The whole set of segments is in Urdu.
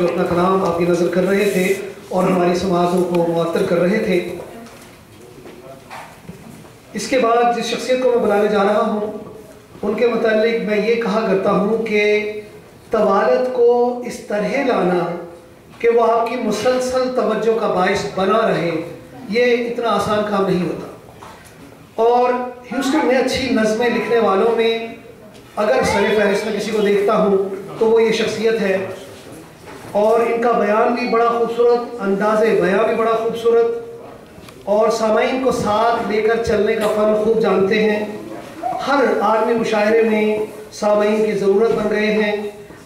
جو اپنا کلام آپ کی نظر کر رہے تھے اور ہماری سماعتوں کو معطر کر رہے تھے۔ اس کے بعد جس شخصیت کو میں بلانے جا رہا ہوں ان کے متعلق میں یہ کہا کرتا ہوں کہ طوالت کو اس طرح لانا کہ وہ آپ کی مسلسل توجہ کا باعث بنا رہے، یہ اتنا آسان کام نہیں ہوتا۔ اور ہیوسٹن میں اچھی نظمیں لکھنے والوں میں اگر سر فہرست میں کسی کو دیکھتا ہوں تو وہ یہ شخصیت ہے، اور ان کا بیان بھی بڑا خوبصورت، انداز بیان بھی بڑا خوبصورت، اور سامعین کو ساتھ لے کر چلنے کا فن خوب جانتے ہیں۔ ہر عالمی مشاعرے میں سامعین کی ضرورت بن گئے ہیں۔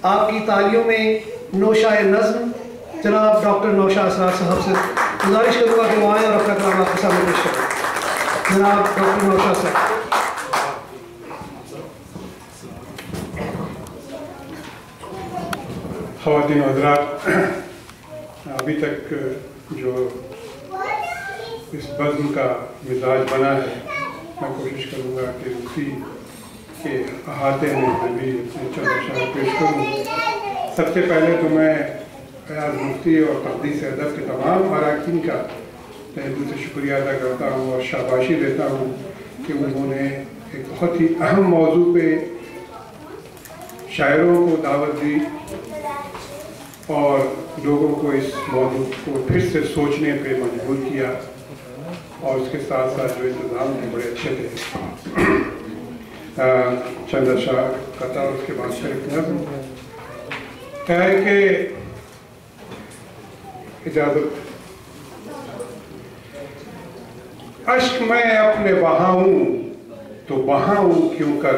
آپ کی تالیوں میں نوشائے نظم جناب ڈاکٹر نوشاد اسرار صاحب سے گزارش کروں گا کہ وہ آئیں اور اپنا کلام آپ کے سامنے پیش کریں۔ جناب ڈاکٹر نوشاد صاحب۔ خواتین و حضرات، ابھی تک جو اس بزم کا مزاج بنا ہے میں کوشش کروں گا کہ اسی کے احاطے میں بھی اپنے چند اشعار پیش کروں۔ سب سے پہلے تو میں فیاض مفتی اور تقدیس ادب کے تمام اراکین کا تہہ دل سے شکریہ ادا کرتا ہوں اور شاباشی دیتا ہوں کہ انہوں نے ایک بہت ہی اہم موضوع پہ شاعروں کو دعوت دی اور لوگوں کو اس موضوع کو پھر سے سوچنے پہ مجبور کیا، اور اس کے ساتھ ساتھ جو انتظام تھے بڑے اچھے تھے۔ چند اشعار قطع اور اس کے بعد شریف نظم ہے کہ اجازت۔ اشک میں اپنے بہاؤں تو بہاؤں کیوں کر،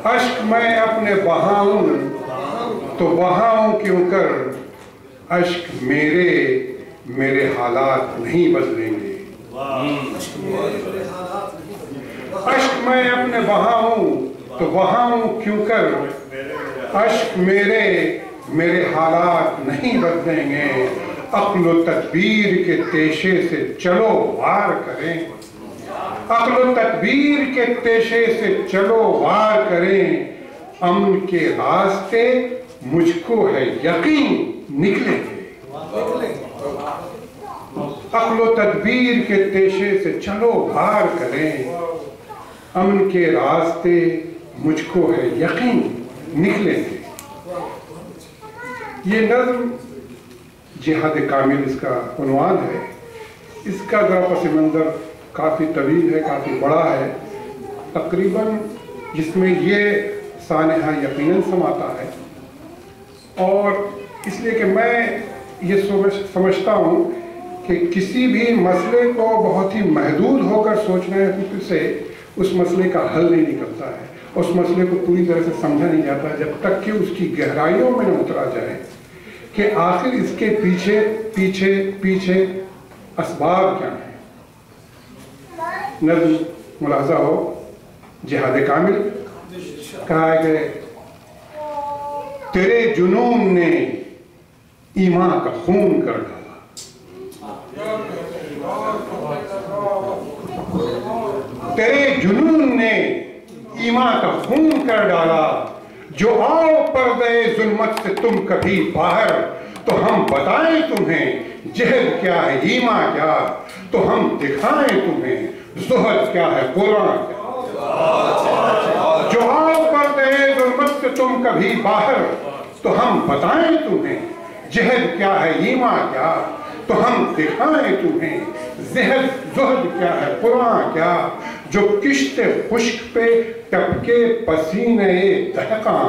اشک میں اپنے بہاؤں تو بہاؤں کیوں کر، اشک میرے حالات نہیں بدلیں گے۔ اشک میں اپنے بہاؤں تو بہاؤں کیوں کر، اشک میرے حالات نہیں بدلیں گے۔ عقل و تدبیر کے تیشے سے چلو وار کریں، عقل و تدبیر کے تیشے سے چلو وار کریں، امن کے راستے مجھ کو ہے یقین نکلیں گے۔ عقل و تدبیر کے تیشے سے چلو وار کریں، امن کے راستے مجھ کو ہے یقین نکلیں گے۔ یہ نظم جہاد کامل اس کا عنوان ہے۔ اس کا ذرا پس منظر کافی طویل ہے، کافی بڑا ہے، تقریباً جس میں یہ سانحہ یقیناً سماتا ہے، اور اس لیے کہ میں یہ سمجھتا ہوں کہ کسی بھی مسئلے کو بہت ہی محدود ہو کر سوچنے سے اس مسئلے کا حل نہیں نکلتا ہے، اس مسئلے کو پوری طرح سے سمجھا نہیں جاتا جب تک کہ اس کی گہرائیوں میں نہ اترا جائے کہ آخر اس کے پیچھے اسباب کیا ہیں۔ نظم ملاحظہ ہو، جہاد کامل کہا ہے کہ تیرے جنون نے ایمان کا خون کر ڈالا، تیرے جنون نے ایمان کا خون کر ڈالا، جو آؤ پردے ظلمت سے تم کبھی باہر، تو ہم بتائیں تمہیں جہد کیا ہے ایمان کیا، تو ہم دکھائیں تمہیں زہد کیا ہے قرآن کیا۔ جو آؤ پردے ظلمت سے تم کبھی باہر، تو ہم بتائیں تمہیں جہد کیا ہے ایمان کیا، تو ہم دکھائیں تمہیں زہد کیا ہے قرآن کیا۔ جو کشت خشک پہ ٹپکے پسینے دہقاں،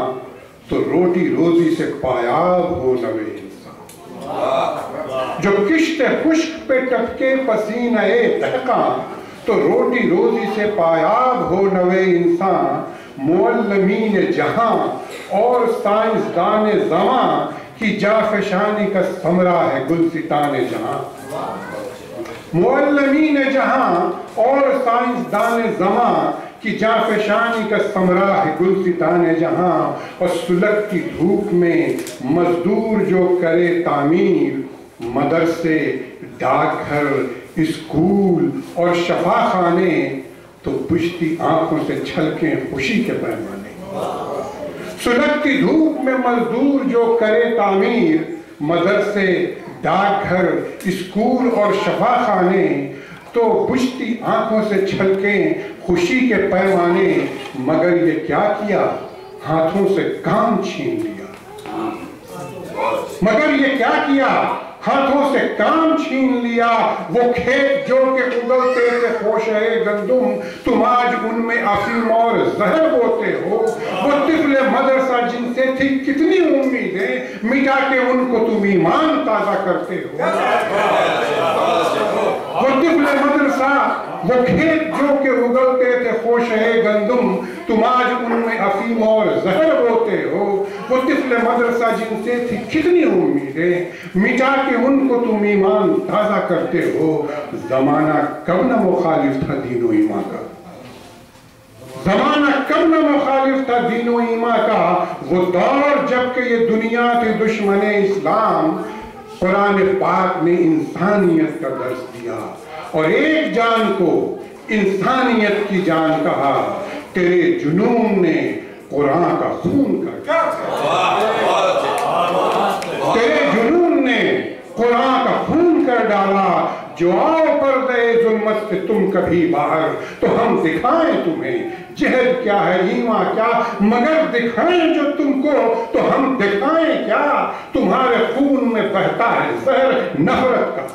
تو روٹی روزی سے پایاب ہو نوے انسان۔ جو کشت خشک پہ ٹپکے پسینے دہقاں، تو روٹی روزی سے پایاب ہو نوے انسان۔ معلمین جہاں اور سائنسدان زماں کی جافشانی کا ثمرہ ہے گلستان جہاں۔ معلمین جہاں اور سائنسدان زماں کی جافشانی کا ثمرہ ہے گلستان جہاں۔ اور سلگ کی دھوپ میں مزدور جو کرے تعمیر، مدرسے، ڈاک گھر، اسکول اور شفا خانے، تو بجھتی آنکھوں سے چھلکیں خوشی کے پیمانے۔ سلگتی دھوپ میں مزدور جو کرے تعمیر، مدرسے، ڈاک گھر، اسکول اور شفا خانے، تو بجھتی آنکھوں سے چھلکیں خوشی کے پیمانے، مگر یہ کیا کیا ہاتھوں سے کام چھین لیا، مگر یہ کیا کیا ہاتھوں سے کام چھین لیا۔ وہ کھیت جو کہ اگلتے تھے خوشے گندم، تم آج ان میں افیم اور زہر بوتے ہو۔ وہ طفل مدرسہ جن سے تھی کتنی امیدیں، مٹا کے ان کو تم ایمان تازہ کرتے ہو۔ وہ طفل مدرسہ، وہ کھیت جو کہ اگلتے تھے خوشے گندم، تم آج ان میں افیم اور زہر بوتے ہو۔ وہ طفل مدرسہ جن سے تھی کتنی امیدیں، مٹا کے ان کو تم ایمان تازہ کرتے ہو۔ زمانہ کب نہ مخالف تھا دین و ایمان کا، زمانہ کب نہ مخالف تھا دین و ایمان کا۔ وہ دور جب کہ یہ دنیا تھی دشمن اسلام، قرآن پاک نے انسانیت کا درس دیا اور ایک جان کو انسانیت کی جان کہا۔ تیرے جنون نے قرآن کا خون کر تیرے جنون نے قرآن کا خون کر ڈالا۔ جو آؤ پردے ظلمت سے تم کبھی باہر، تو ہم دکھائیں تمہیں جہد کیا ہے ایمان کیا، مگر دکھائیں جو تم کو تو ہم دکھائیں کیا۔ تمہارے خون میں بہتا ہے زہر نفرت کا،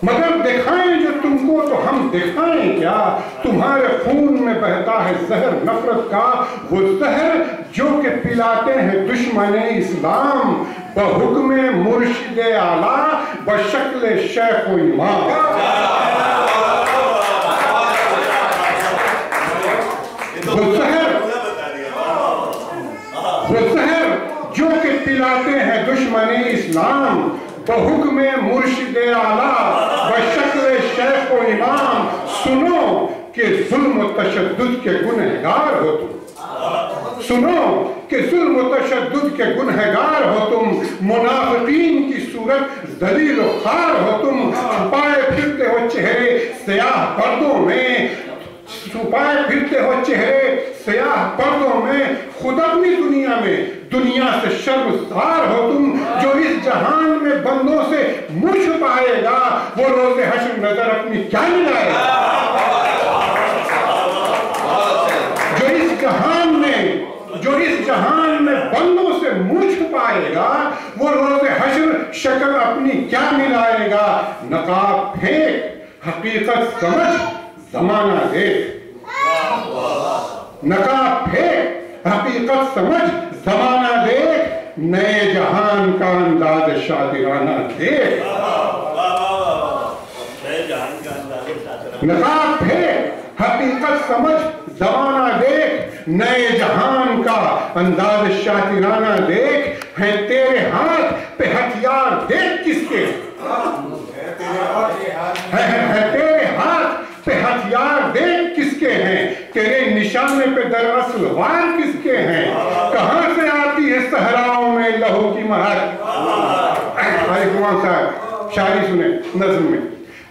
مگر دکھائیں جو تم کو تو ہم دکھائیں کیا۔ تمہارے خون میں بہتا ہے زہر نفرت کا، وہ زہر جو کہ پلاتے ہیں دشمن اسلام، بحکم مرشد اعلیٰ بشکل شیخ و امام۔ وہ زہر جو کہ پلاتے ہیں دشمن اسلام، بحکم مرشد اعلیٰ بشکل شیخ و امام۔ سنو کہ ظلم و تشدد کے گنہگار ہو تم، سنو کہ ظلم و تشدد کے گنہگار ہو تم، منافقین کی صورت ذلیل و خوار ہو تم۔ چھپائے پھرتے ہو چہرے سیاہ پردوں میں، چھپائے پھرتے ہو چہرے سیاہ پردوں میں، خود اپنی دنیا میں دنیا سے شرمسار ہو تم۔ جو اس جہان میں بندوں سے منہ چھپائے گا، وہ روز حشر نظر اپنی کیا ملائے گا۔ جو اس جہان میں بندوں سے منہ چھپائے گا، وہ روز حشر شکل اپنی کیا ملائے گا۔ نقاب پھینک حقیقت سمجھ زمانہ دیکھ، نقاب پھینک حقیقت سمجھ زمانہ دیکھ، نئے جہان کا انداز شادرانہ دیکھ۔ نقاب پھینک حقیقت سمجھ زمانہ دیکھ، نئے جہان کا انداز شاطرانہ دیکھ۔ ہے تیرے ہاتھ پہ ہتھیار دیکھ کس کے، ہے تیرے ہاتھ پہ ہتھیار دیکھ کس کے ہیں، تیرے نشانے پہ دراصل وار کس کے ہیں۔ کہاں سے آتی ہے صحراؤں میں لہو کی مہک، علیکم صاحب شاعری سنیں نظم میں،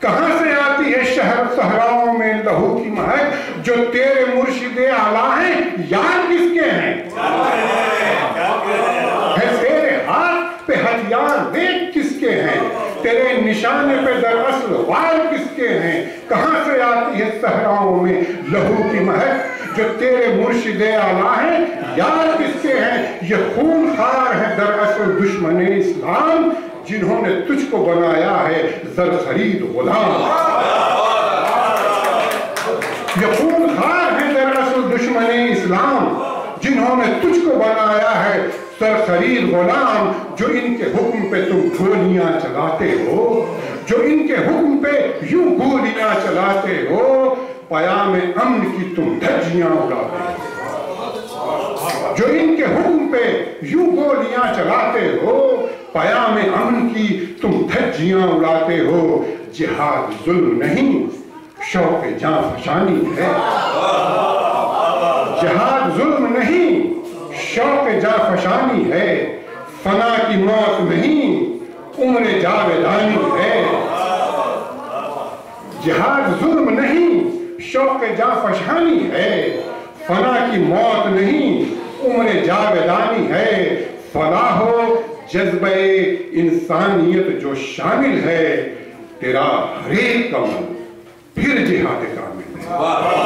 کہاں سے آتی ہے شہر صحراؤں میں لہو کی مہک، جو تیرے مرشد اعلیٰ ہیں یار کس کے ہیں۔ ہے تیرے ہاتھ پہ ہتھیار دیکھ کس کے ہیں، تیرے نشانے پہ دراصل وار کس کے ہیں۔ کہاں سے آتی ہے صحراؤں میں لہو کی مہک، جو تیرے مرشد اعلیٰ ہیں یار کس کے ہیں۔ یہ خون خوار ہے دراصل دشمن اسلام، جنہوں نے تجھ کو بنایا ہے زر خرید غلام۔ یہ خون خوار ہے دراصل دشمن اسلام، جنہوں نے تجھ کو بنایا ہے زر خرید غلام۔ جو ان کے حکم پہ تم گولیاں چلاتے ہو، جو ان کے حکم پہ یوں گولیاں چلاتے ہو، پیام امن کی تم دھجیاں اڑاتے ہو۔ جو ان کے حکم پہ یوں گولیاں چلاتے ہو، پیام امن کی تم دھجیاں اڑاتے ہو۔ جہاد ظلم نہیں شوق جاں فشانی ہے، جہاد ظلم نہیں شوق جاں فشانی ہے، فنا کی موت نہیں عمر جاویدانی ہے۔ جہاد ظلم نہیں شوق جاں فشانی ہے، فنا کی موت نہیں عمر جاویدانی ہے، فلاح و جذبہ انسانیت جو شامل ہے، تیرا ہر ایک عمل پھر جہاد کامل ہے۔